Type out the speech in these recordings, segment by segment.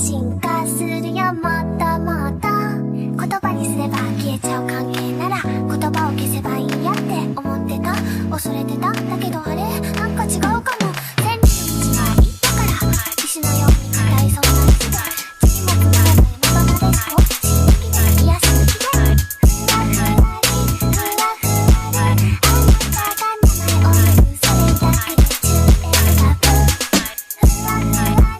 進化するよもっともっと。言葉にすれば消えちゃう関係なら言葉を消せばいいやって思ってた、恐れてた。だけどあれなんか違うかも。千里の道が言ったから石のように硬いそうな道が月も積まれないままなでしこ。刺激で癒し抜きでふわふわりふわふわり、あなたが名前を言うそれだけで中英ラブ。ふわふわり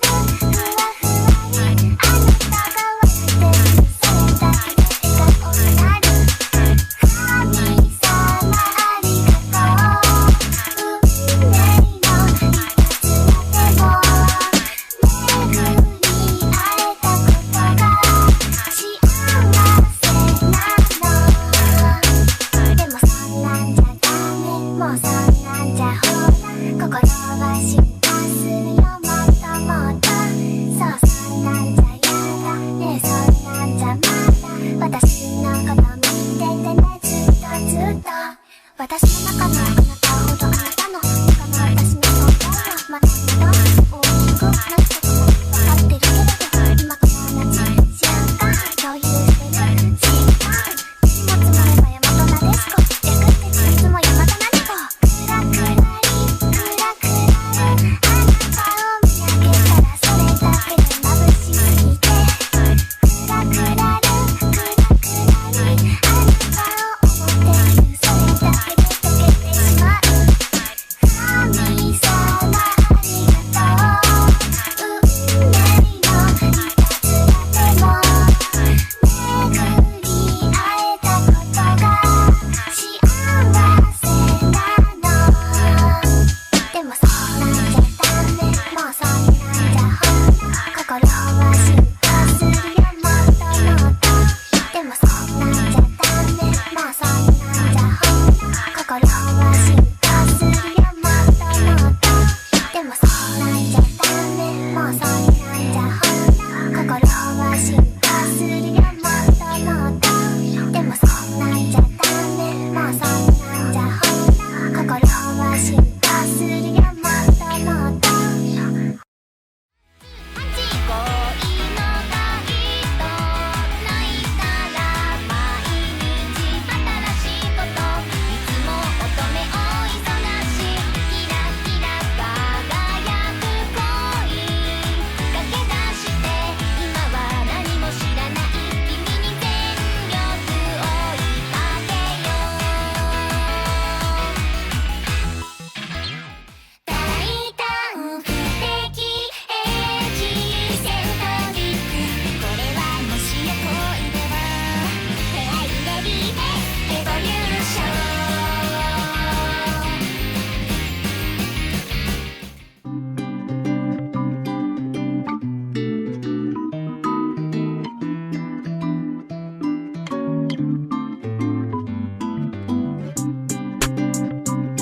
ふわふわり、あなたが笑ってるそれだけで笑顔になる。神様ありがとう、運命の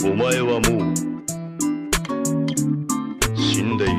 お前はもう死んでいる。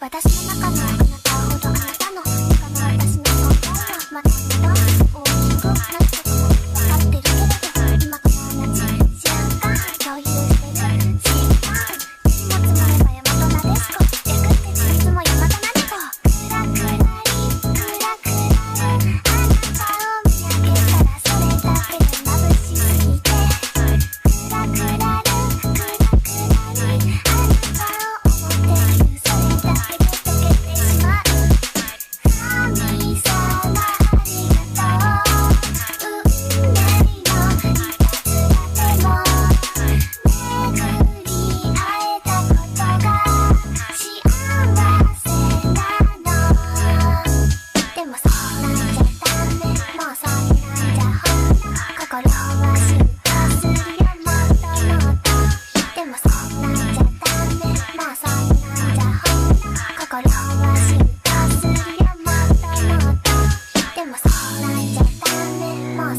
私の中のあなたほどあなたの他の私の存在はまだまだ大きくなることも分かってるけれど、今この同じ瞬間共有してる時間、荷物もれば大和なでしこ、略って事実も山田なでこ、クラクラリクラクラル、あなたを見上げたらそれだけで眩しすぎて、クラクラルクラクラリ、あなたを思っているそれだけで溶けてしまう。神様ありがとう。運命のいたずらでも巡り会えたことが幸せなの。でもそうなんじゃダメ、もうそんなんじゃほら心は進化するよもっともっと。でもそんなんじゃダメ、もうそんなんじゃほら心は進化するよもっともっと。でもそうなんじゃダメ、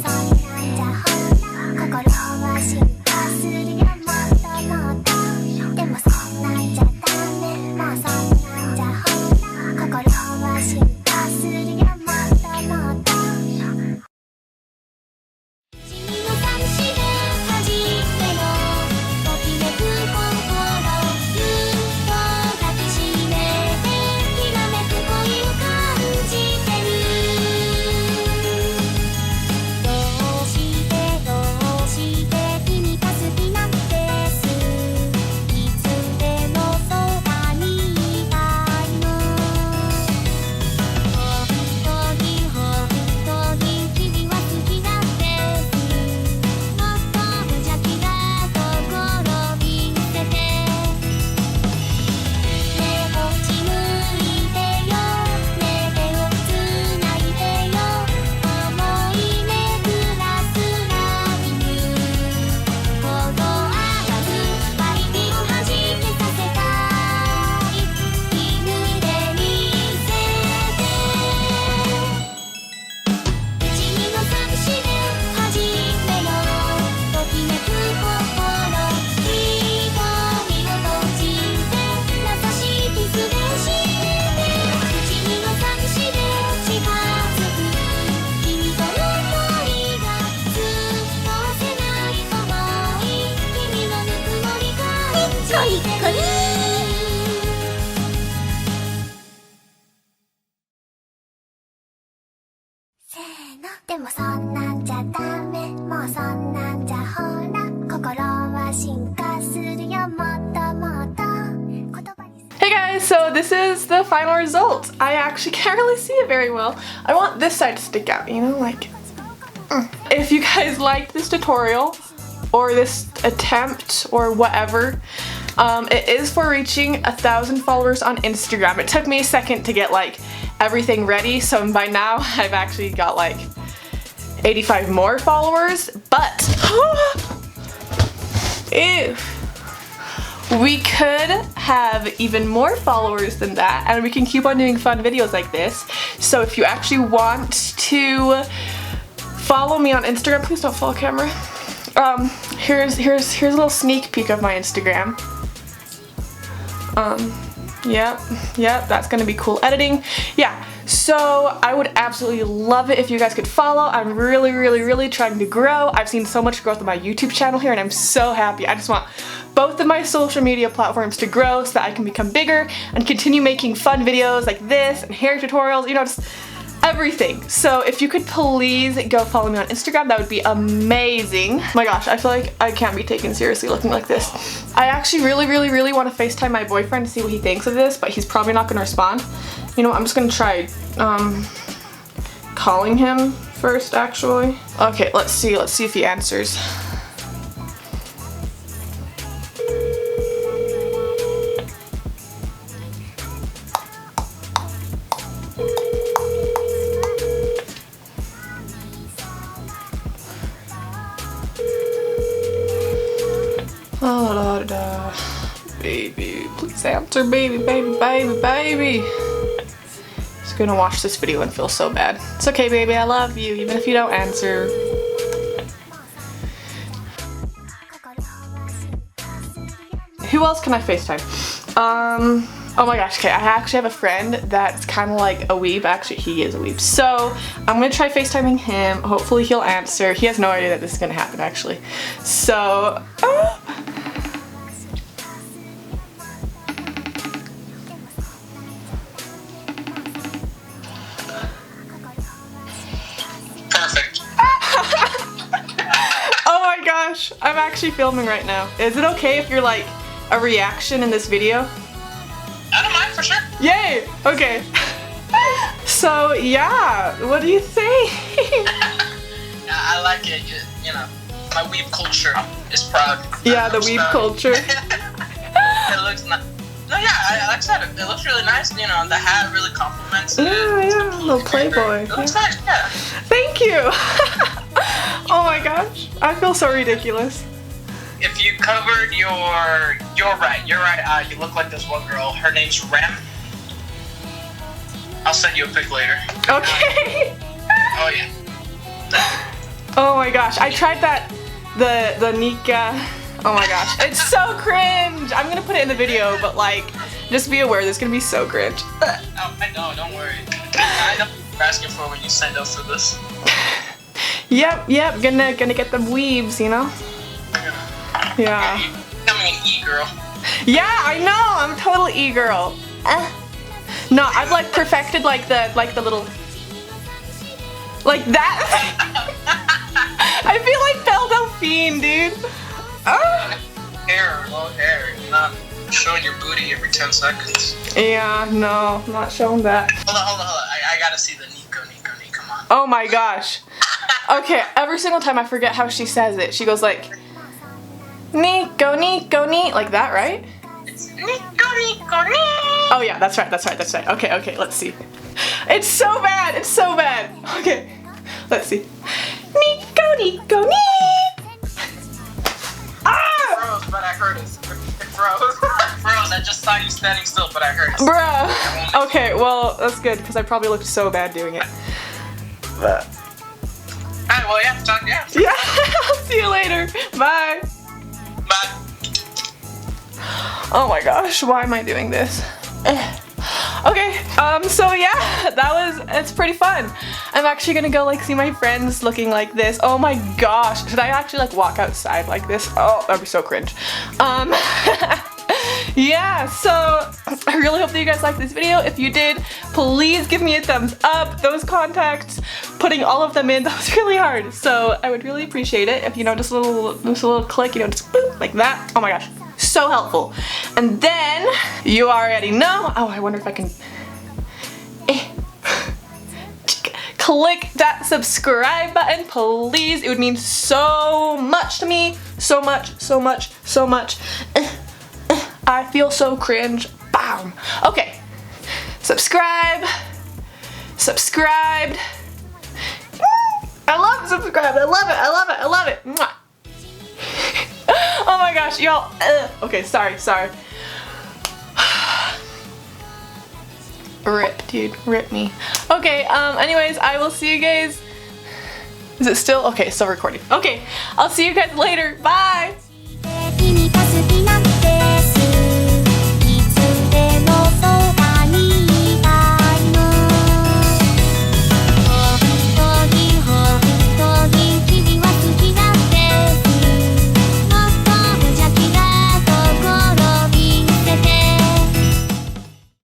もうそんなんじゃほら心は進化するよもっともっと。でもそんなんじゃダメ、もうそんなんじゃほら心は進化するよもっともっと。君の寂しげ初めのときめく心、ぎゅっと抱きしめてきらめく恋を感じてる。どうして君が好きなんです。いつでもそばにいたいの。本当に本当に君は好きなんです。もっと無邪気なところ見せて。ねこっち向いてよ、ね手をつないでよ、思い巡らすラビング。この上がる愛にを弾けさせたい。犬で見せて。君の寂しげ初めのときめく心、瞳を閉じて優しいキスで教えて。君の寂しげ近づく君との距離がずっとせない想い、君のぬくもり感じてる。せーの。でもそんなんじゃダメ、もうそんなんじゃほら心は進化するよもっともっと。言葉にする。 Hey guys, so this is the final result. I actually can't really see it very well. I want this side to stick out, you know, like. If you guys liked this tutorial or this attempt or whatever, it is for reaching 1,000 followers on Instagram. It took me a second to get like everything ready, so by now I've actually got like 85 more followers, but if we could have even more followers than that, and we can keep on doing fun videos like this. So if you actually want to follow me on Instagram, please don't fall camera. Here's a little sneak peek of my Instagram. Yep, that's gonna be cool editing. Yeah, so I would absolutely love it if you guys could follow. I'm really trying to grow. I've seen so much growth on my YouTube channel here and I'm so happy. I just want both of my social media platforms to grow so that I can become bigger and continue making fun videos like this and hair tutorials, you know, just everything. So if you could please go follow me on Instagram, that would be amazing. Oh my gosh, I feel like I can't be taken seriously looking like this. I actually really want to FaceTime my boyfriend to see what he thinks of this, but he's probably not going to respond. You know what, I'm just going to try calling him first actually. Okay, let's see if he answers. Oh, baby, please answer, baby. He's gonna watch this video and feel so bad. It's okay, baby, I love you, even if you don't answer. Who else can I FaceTime? Oh my gosh, okay, I actually have a friend that's kind of like a weeb. Actually, he is a weeb. So I'm gonna try FaceTiming him. Hopefully he'll answer. He has no idea that this is gonna happen, actually. So, Perfect. oh my gosh, I'm actually filming right now. Is it okay if you're like a reaction in this video? I don't mind, for sure. Yay! Okay. So yeah, what do you think? I like it. You know, my weeb culture is proud. Yeah, the weeb culture. It looks nice. No, yeah, like I said, it looks really nice. You know, the hat really complements it. Yeah, little playboy. It looks nice, yeah. Thank you. Oh my gosh, I feel so ridiculous. If you covered your right eye, you look like this one girl. Her name's Rem. I'll send you a pic later. Okay. Oh yeah. Oh my gosh, I tried that, the Nika. Oh my gosh, it's so cringe. I'm gonna put it in the video, but like, just be aware, this is gonna be so cringe. Oh, I know, don't worry. I know what you're asking for when you signed up for this. Yep, gonna get the weaves, you know? Yeah. You're becoming an e-girl. Yeah, I know, I'm total e-girl. No, I've like perfected like the little, like that. I feel like Belle Delphine, dude. Long hair. You're not showing your booty every 10 seconds. Yeah, no, I'm not showing that. Hold on. I gotta see the Nico, come on. Oh my gosh. Okay, every single time I forget how she says it. She goes like, Nico, like that, right? It's Nico. Oh yeah, that's right. Okay, let's see. It's so bad. Okay, let's see. Nico. Ah! Froze, but I heard it. It froze. I just saw you standing still, but I heard it. Bruh. Okay, well, that's good, because I probably looked so bad doing it. Alright, well, yeah. Yeah, I'll see you later. Bye. Bye. Oh my gosh, why am I doing this? Okay, so yeah, it's pretty fun. I'm actually gonna go like see my friends looking like this. Oh my gosh, should I actually like walk outside like this? Oh, that'd be so cringe. Yeah, so I really hope that you guys liked this video. If you did, please give me a thumbs up. Those contacts, putting all of them in, that was really hard. So I would really appreciate it if, you know, just a little click, you know, just boop, like that. Oh my gosh, so helpful. And then you already know, oh, I wonder if I can click that subscribe button, please. It would mean so much to me. So much. I feel so cringe. Bam. Okay. Subscribed. I love subscribe. I love it. Mwah. Oh my gosh, y'all. Okay, sorry. Rip, dude. Rip me. Okay, anyways, I will see you guys. Is it still? Okay, still recording. Okay, I'll see you guys later. Bye.